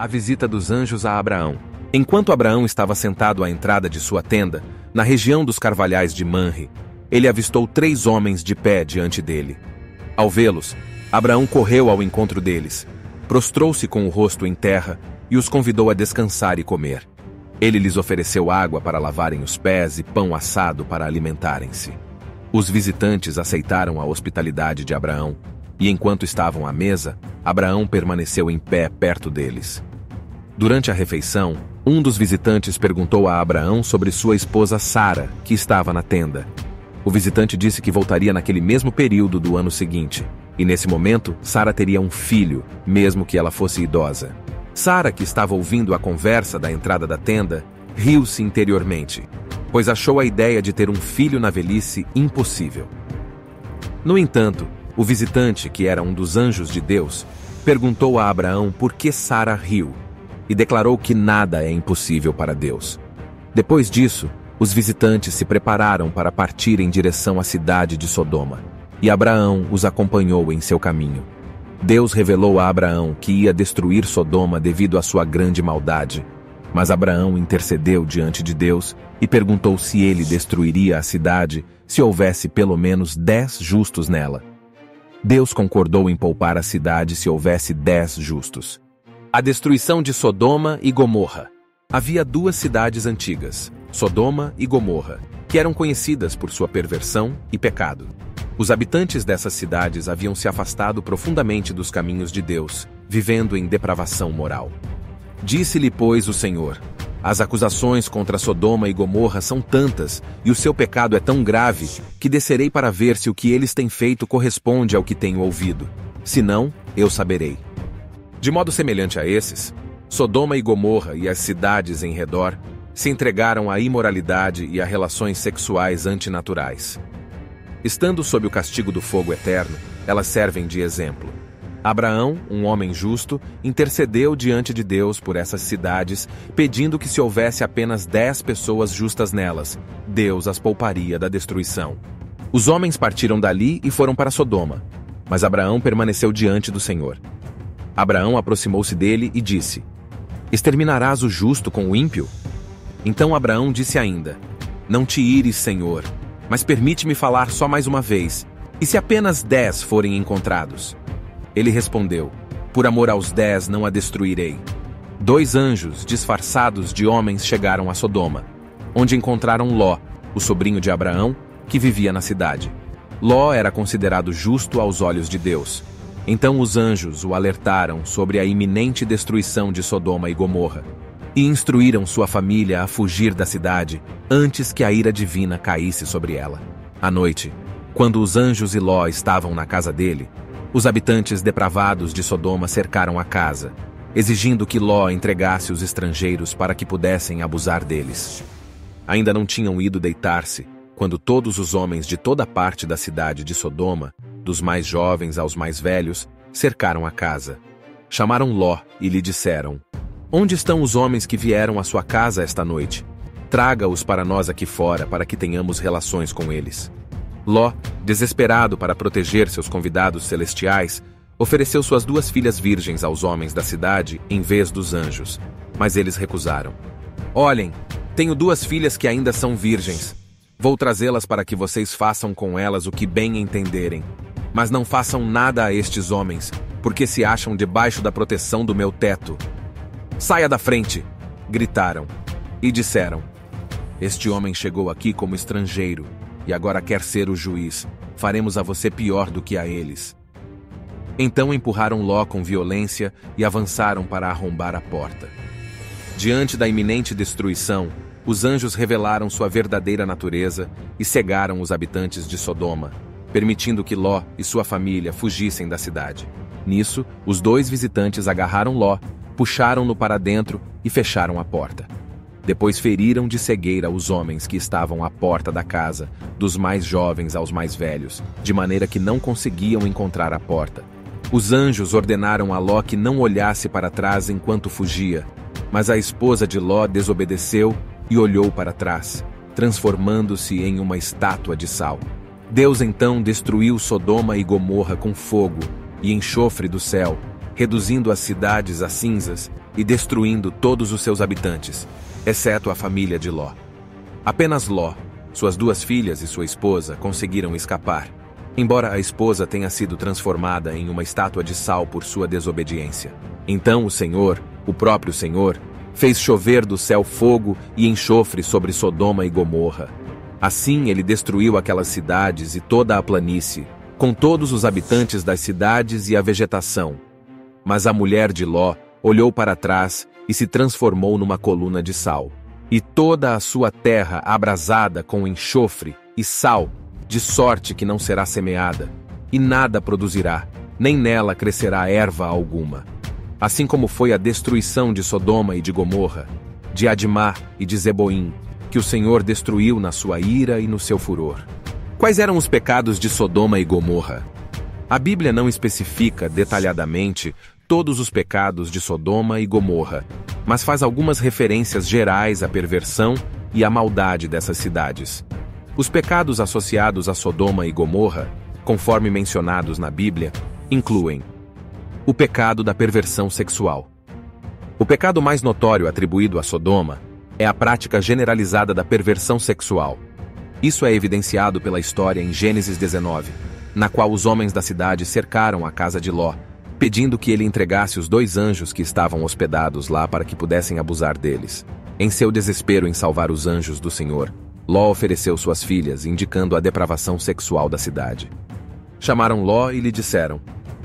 A visita dos anjos a Abraão. Enquanto Abraão estava sentado à entrada de sua tenda, na região dos carvalhais de Manre, ele avistou 3 homens de pé diante dele. Ao vê-los, Abraão correu ao encontro deles, prostrou-se com o rosto em terra e os convidou a descansar e comer. Ele lhes ofereceu água para lavarem os pés e pão assado para alimentarem-se. Os visitantes aceitaram a hospitalidade de Abraão, e enquanto estavam à mesa, Abraão permaneceu em pé perto deles. Durante a refeição, um dos visitantes perguntou a Abraão sobre sua esposa Sara, que estava na tenda. O visitante disse que voltaria naquele mesmo período do ano seguinte, e nesse momento, Sara teria um filho, mesmo que ela fosse idosa. Sara, que estava ouvindo a conversa da entrada da tenda, riu-se interiormente, pois achou a ideia de ter um filho na velhice impossível. No entanto, o visitante, que era um dos anjos de Deus, perguntou a Abraão por que Sara riu, e declarou que nada é impossível para Deus. Depois disso, os visitantes se prepararam para partir em direção à cidade de Sodoma, e Abraão os acompanhou em seu caminho. Deus revelou a Abraão que ia destruir Sodoma devido à sua grande maldade, mas Abraão intercedeu diante de Deus e perguntou se ele destruiria a cidade se houvesse pelo menos 10 justos nela. Deus concordou em poupar a cidade se houvesse 10 justos. A destruição de Sodoma e Gomorra. Havia 2 cidades antigas, Sodoma e Gomorra, que eram conhecidas por sua perversão e pecado. Os habitantes dessas cidades haviam se afastado profundamente dos caminhos de Deus, vivendo em depravação moral. Disse-lhe, pois, o Senhor: as acusações contra Sodoma e Gomorra são tantas, e o seu pecado é tão grave, que descerei para ver se o que eles têm feito corresponde ao que tenho ouvido. Se não, eu saberei. De modo semelhante a esses, Sodoma e Gomorra e as cidades em redor se entregaram à imoralidade e a relações sexuais antinaturais. Estando sob o castigo do fogo eterno, elas servem de exemplo. Abraão, um homem justo, intercedeu diante de Deus por essas cidades, pedindo que se houvesse apenas 10 pessoas justas nelas, Deus as pouparia da destruição. Os homens partiram dali e foram para Sodoma, mas Abraão permaneceu diante do Senhor. Abraão aproximou-se dele e disse: exterminarás o justo com o ímpio? Então Abraão disse ainda: não te ires, Senhor, mas permite-me falar só mais uma vez, e se apenas 10 forem encontrados? Ele respondeu: por amor aos 10 não a destruirei. 2 anjos, disfarçados de homens, chegaram a Sodoma, onde encontraram Ló, o sobrinho de Abraão, que vivia na cidade. Ló era considerado justo aos olhos de Deus. Então os anjos o alertaram sobre a iminente destruição de Sodoma e Gomorra, e instruíram sua família a fugir da cidade antes que a ira divina caísse sobre ela. À noite, quando os anjos e Ló estavam na casa dele, os habitantes depravados de Sodoma cercaram a casa, exigindo que Ló entregasse os estrangeiros para que pudessem abusar deles. Ainda não tinham ido deitar-se, quando todos os homens de toda parte da cidade de Sodoma, dos mais jovens aos mais velhos, cercaram a casa. Chamaram Ló e lhe disseram: onde estão os homens que vieram à sua casa esta noite? Traga-os para nós aqui fora, para que tenhamos relações com eles. Ló, desesperado para proteger seus convidados celestiais, ofereceu suas 2 filhas virgens aos homens da cidade em vez dos anjos, mas eles recusaram. Olhem, tenho 2 filhas que ainda são virgens. Vou trazê-las para que vocês façam com elas o que bem entenderem. Mas não façam nada a estes homens, porque se acham debaixo da proteção do meu teto. Saia da frente! Gritaram. E disseram: este homem chegou aqui como estrangeiro, e agora quer ser o juiz. Faremos a você pior do que a eles. Então empurraram Ló com violência e avançaram para arrombar a porta. Diante da iminente destruição, os anjos revelaram sua verdadeira natureza e cegaram os habitantes de Sodoma, permitindo que Ló e sua família fugissem da cidade. Nisso, os 2 visitantes agarraram Ló, puxaram-no para dentro e fecharam a porta. Depois feriram de cegueira os homens que estavam à porta da casa, dos mais jovens aos mais velhos, de maneira que não conseguiam encontrar a porta. Os anjos ordenaram a Ló que não olhasse para trás enquanto fugia, mas a esposa de Ló desobedeceu e olhou para trás, transformando-se em uma estátua de sal. Deus então destruiu Sodoma e Gomorra com fogo e enxofre do céu, reduzindo as cidades a cinzas e destruindo todos os seus habitantes, exceto a família de Ló. Apenas Ló, suas 2 filhas e sua esposa conseguiram escapar, embora a esposa tenha sido transformada em uma estátua de sal por sua desobediência. Então o Senhor, o próprio Senhor, fez chover do céu fogo e enxofre sobre Sodoma e Gomorra. Assim ele destruiu aquelas cidades e toda a planície, com todos os habitantes das cidades e a vegetação. Mas a mulher de Ló olhou para trás e se transformou numa coluna de sal. E toda a sua terra abrasada com enxofre e sal, de sorte que não será semeada, e nada produzirá, nem nela crescerá erva alguma. Assim como foi a destruição de Sodoma e de Gomorra, de Admá e de Zeboim, que o Senhor destruiu na sua ira e no seu furor. Quais eram os pecados de Sodoma e Gomorra? A Bíblia não especifica detalhadamente todos os pecados de Sodoma e Gomorra, mas faz algumas referências gerais à perversão e à maldade dessas cidades. Os pecados associados a Sodoma e Gomorra, conforme mencionados na Bíblia, incluem o pecado da perversão sexual. O pecado mais notório atribuído a Sodoma é a prática generalizada da perversão sexual. Isso é evidenciado pela história em Gênesis 19, na qual os homens da cidade cercaram a casa de Ló, pedindo que ele entregasse os 2 anjos que estavam hospedados lá para que pudessem abusar deles. Em seu desespero em salvar os anjos do Senhor, Ló ofereceu suas filhas, indicando a depravação sexual da cidade. Chamaram Ló e lhe disseram: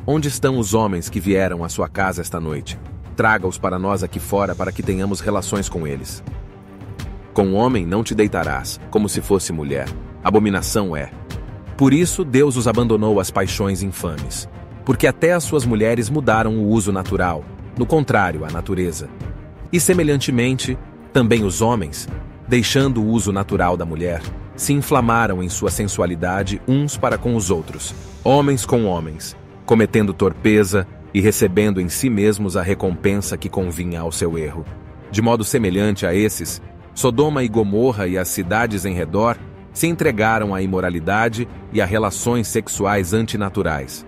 "Onde estão os homens que vieram à sua casa esta noite? Traga-os para nós aqui fora para que tenhamos relações com eles. Com homem não te deitarás, como se fosse mulher. Abominação é." Por isso Deus os abandonou às paixões infames, porque até as suas mulheres mudaram o uso natural, no contrário à natureza. E semelhantemente, também os homens, deixando o uso natural da mulher, se inflamaram em sua sensualidade uns para com os outros, homens com homens, cometendo torpeza e recebendo em si mesmos a recompensa que convinha ao seu erro. De modo semelhante a esses, Sodoma e Gomorra e as cidades em redor se entregaram à imoralidade e a relações sexuais antinaturais.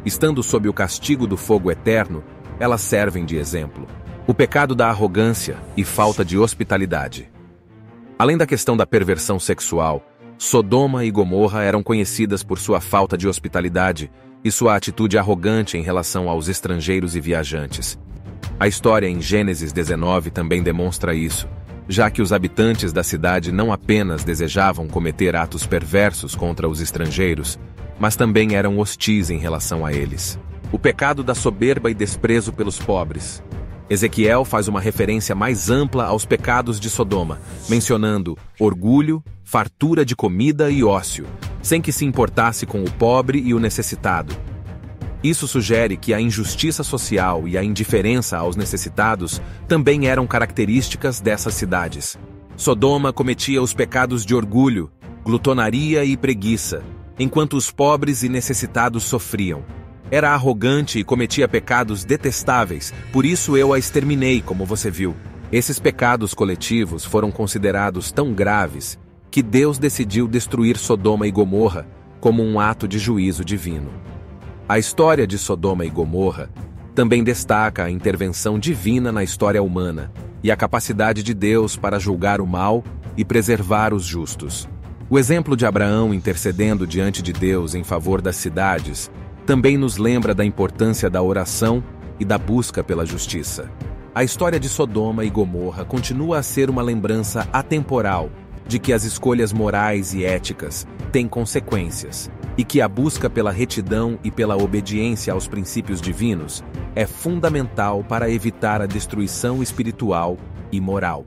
Estando sob o castigo do fogo eterno, elas servem de exemplo. O pecado da arrogância e falta de hospitalidade. Além da questão da perversão sexual, Sodoma e Gomorra eram conhecidas por sua falta de hospitalidade e sua atitude arrogante em relação aos estrangeiros e viajantes. A história em Gênesis 19 também demonstra isso, já que os habitantes da cidade não apenas desejavam cometer atos perversos contra os estrangeiros, mas também eram hostis em relação a eles. O pecado da soberba e desprezo pelos pobres. Ezequiel faz uma referência mais ampla aos pecados de Sodoma, mencionando orgulho, fartura de comida e ócio, sem que se importasse com o pobre e o necessitado. Isso sugere que a injustiça social e a indiferença aos necessitados também eram características dessas cidades. Sodoma cometia os pecados de orgulho, glutonaria e preguiça, enquanto os pobres e necessitados sofriam. Era arrogante e cometia pecados detestáveis, por isso eu a exterminei, como você viu. Esses pecados coletivos foram considerados tão graves que Deus decidiu destruir Sodoma e Gomorra como um ato de juízo divino. A história de Sodoma e Gomorra também destaca a intervenção divina na história humana e a capacidade de Deus para julgar o mal e preservar os justos. O exemplo de Abraão intercedendo diante de Deus em favor das cidades também nos lembra da importância da oração e da busca pela justiça. A história de Sodoma e Gomorra continua a ser uma lembrança atemporal de que as escolhas morais e éticas têm consequências e que a busca pela retidão e pela obediência aos princípios divinos é fundamental para evitar a destruição espiritual e moral.